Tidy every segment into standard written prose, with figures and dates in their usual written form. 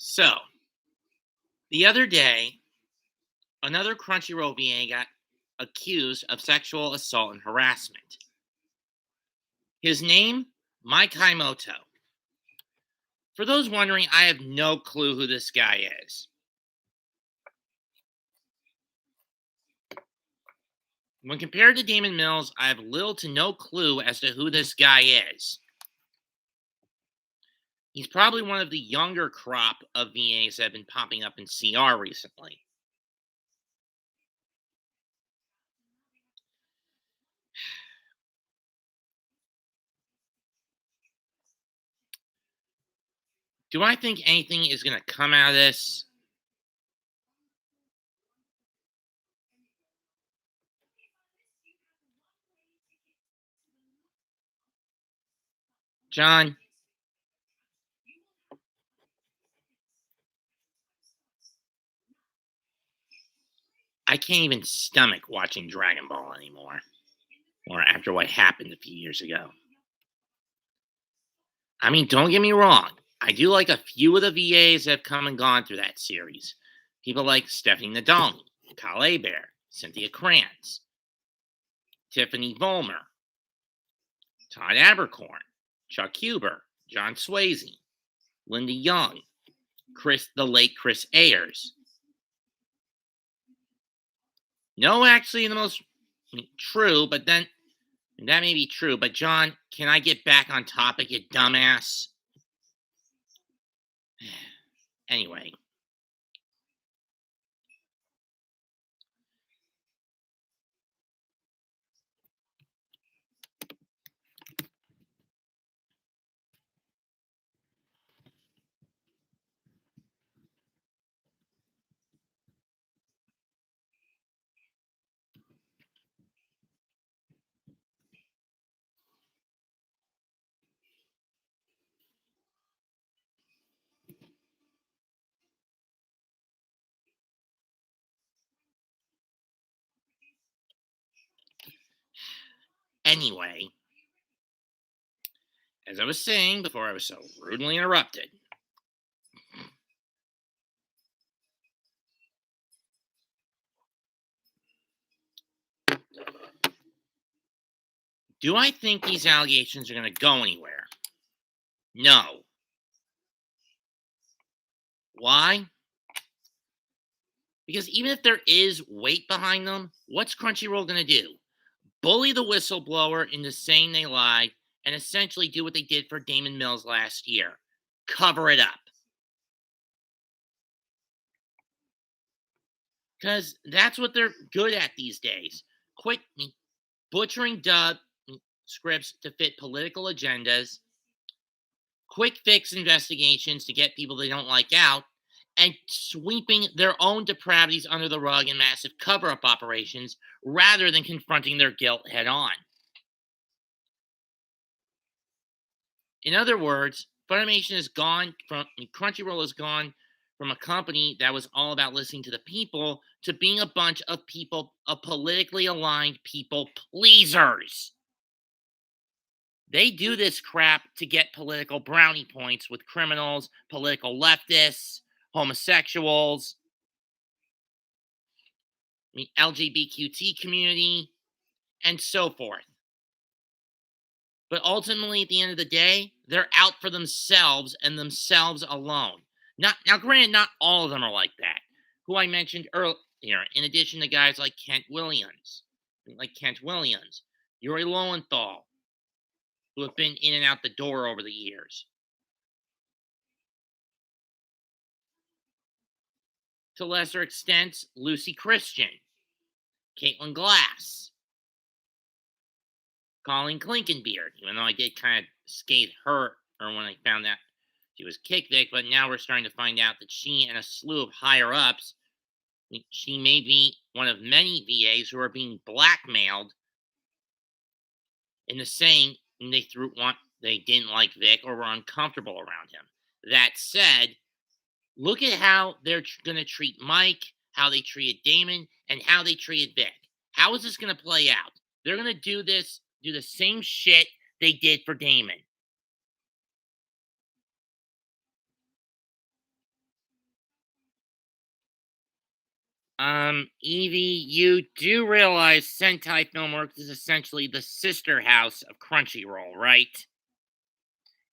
So, the other day, another Crunchyroll VA got accused of sexual assault and harassment. His name, Mike Haimoto. For those wondering, I have no clue who this guy is. When compared to Damon Mills, I have little to no clue as to who this guy is. He's probably one of the younger crop of VAs that have been popping up in CR recently. Do I think anything is going to come out of this? John, I can't even stomach watching Dragon Ball anymore, or after what happened a few years ago. I mean, don't get me wrong. I do like a few of the VAs that have come and gone through that series. People like Stephanie Nadolny, Kyle Bear, Cynthia Kranz, Tiffany Vollmer, Todd Abercorn, Chuck Huber, John Swayze, Linda Young, the late Chris Ayers. No, actually, the most true, but then that may be true. But John, can I get back on topic, you dumbass? Anyway, anyway, as I was saying before I was so rudely interrupted, do I think these allegations are going to go anywhere? No. Why? Because even if there is weight behind them, what's Crunchyroll going to do? Bully the whistleblower into saying they lied and essentially do what they did for Damon Mills last year, cover it up. Because that's what they're good at these days. Quick butchering dub scripts to fit political agendas, quick fix investigations to get people they don't like out, and sweeping their own depravities under the rug in massive cover up operations rather than confronting their guilt head on. In other words, Funimation has gone from Crunchyroll has gone from a company that was all about listening to the people to being a bunch of politically aligned people pleasers. They do this crap to get political brownie points with criminals, political leftists, homosexuals, the LGBTQT community, and so forth. But ultimately, at the end of the day, they're out for themselves and themselves alone. Now, granted, not all of them are like that. Who I mentioned earlier, in addition to guys like Kent Williams, Yuri Lowenthal, who have been in and out the door over the years. To lesser extents, Lucy Christian, Caitlin Glass, Colleen Klinkenbeard, even though I did kind of skate her when I found out she was kick Vic, but now we're starting to find out that she and a slew of higher ups, she may be one of many VAs who are being blackmailed into saying they didn't like Vic or were uncomfortable around him. That said, look at how they're going to treat Mike, how they treated Damon, and how they treated Vic. How is this going to play out? They're going to do the same shit they did for Damon. Evie, you do realize Sentai Filmworks is essentially the sister house of Crunchyroll, right?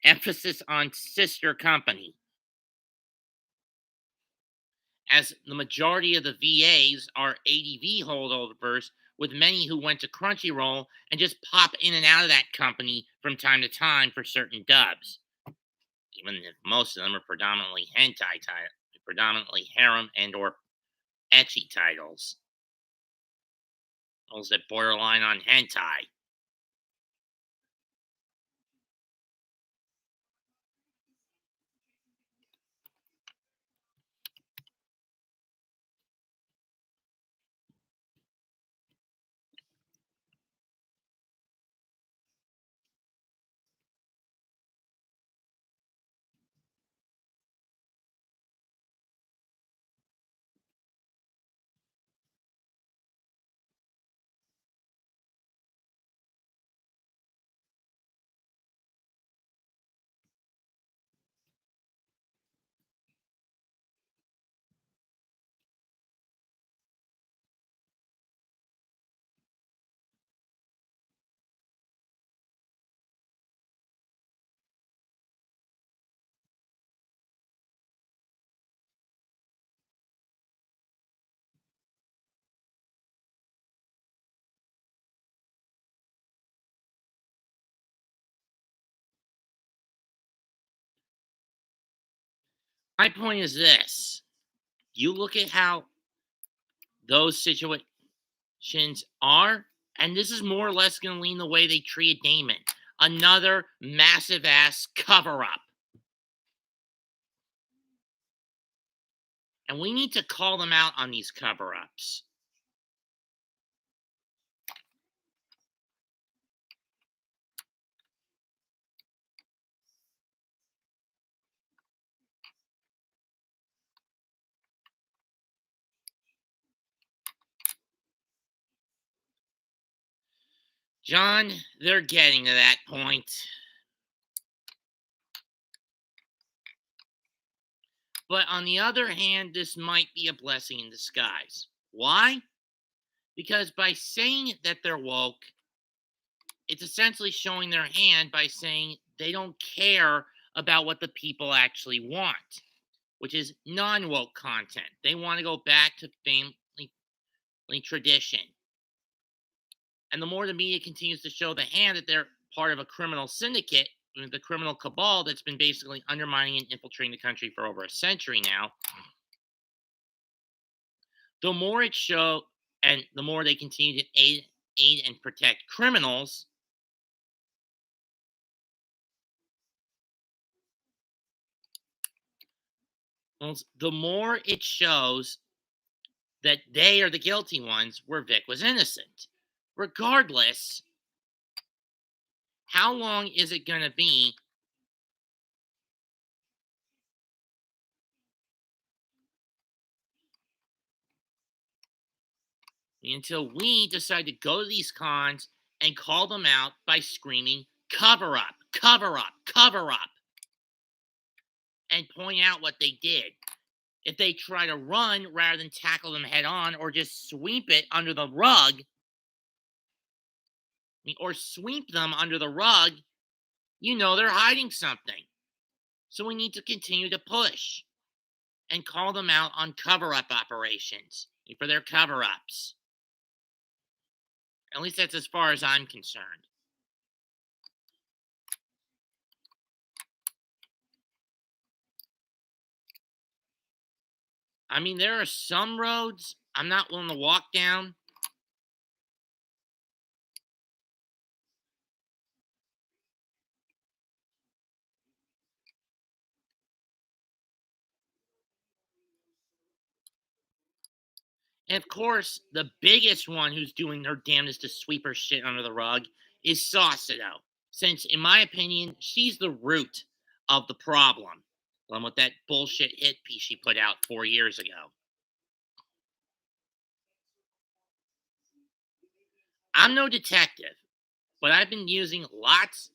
Emphasis on sister company, as the majority of the VAs are ADV holdovers, with many who went to Crunchyroll and just pop in and out of that company from time to time for certain dubs, even if most of them are predominantly hentai titles, predominantly harem and or ecchi titles, those that borderline on hentai. My point is this: you look at how those situations are, and this is more or less going to lean the way they treated Damon. Another massive ass cover up. And we need to call them out on these cover ups. John, they're getting to that point. But on the other hand, this might be a blessing in disguise. Why? Because by saying that they're woke, it's essentially showing their hand by saying they don't care about what the people actually want, which is non woke content. They want to go back to family tradition. And the more the media continues to show the hand that they're part of a criminal syndicate, the criminal cabal that's been basically undermining and infiltrating the country for over a century now, the more it show and the more they continue to aid and protect criminals, well, the more it shows that they are the guilty ones where Vic was innocent. Regardless, how long is it going to be until we decide to go to these cons and call them out by screaming, cover up, cover up, cover up, and point out what they did? If they try to run rather than tackle them head on or just sweep it under the rug, or sweep them under the rug, you know they're hiding something. So we need to continue to push and call them out on cover up operations for their cover ups. At least that's as far as I'm concerned. I mean, there are some roads I'm not willing to walk down. And of course, the biggest one who's doing her damnedest to sweep her shit under the rug is Saucedo. Since, in my opinion, she's the root of the problem, along with that bullshit hit piece she put out 4 years ago. I'm no detective, but I've been using lots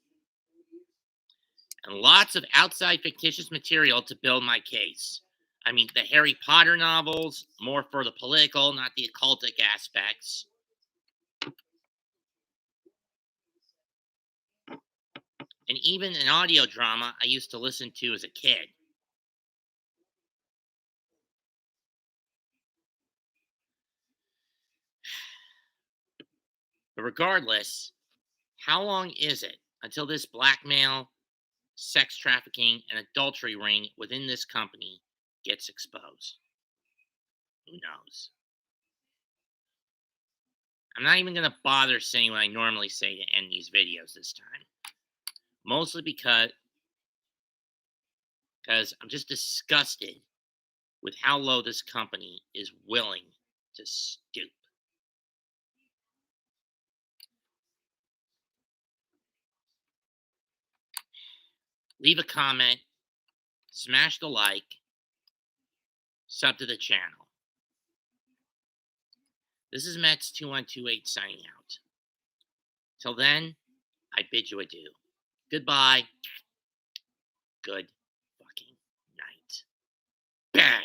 and lots of outside fictitious material to build my case. I mean, the Harry Potter novels, more for the political, not the occultic aspects. And even an audio drama I used to listen to as a kid. But regardless, how long is it until this blackmail, sex trafficking, and adultery ring within this company gets exposed? Who knows? I'm not even going to bother saying what I normally say to end these videos this time. Mostly because I'm just disgusted with how low this company is willing to stoop. Leave a comment, smash the like, sub to the channel. This is Mets2128 signing out. Till then, I bid you adieu. Goodbye. Good fucking night. Bang!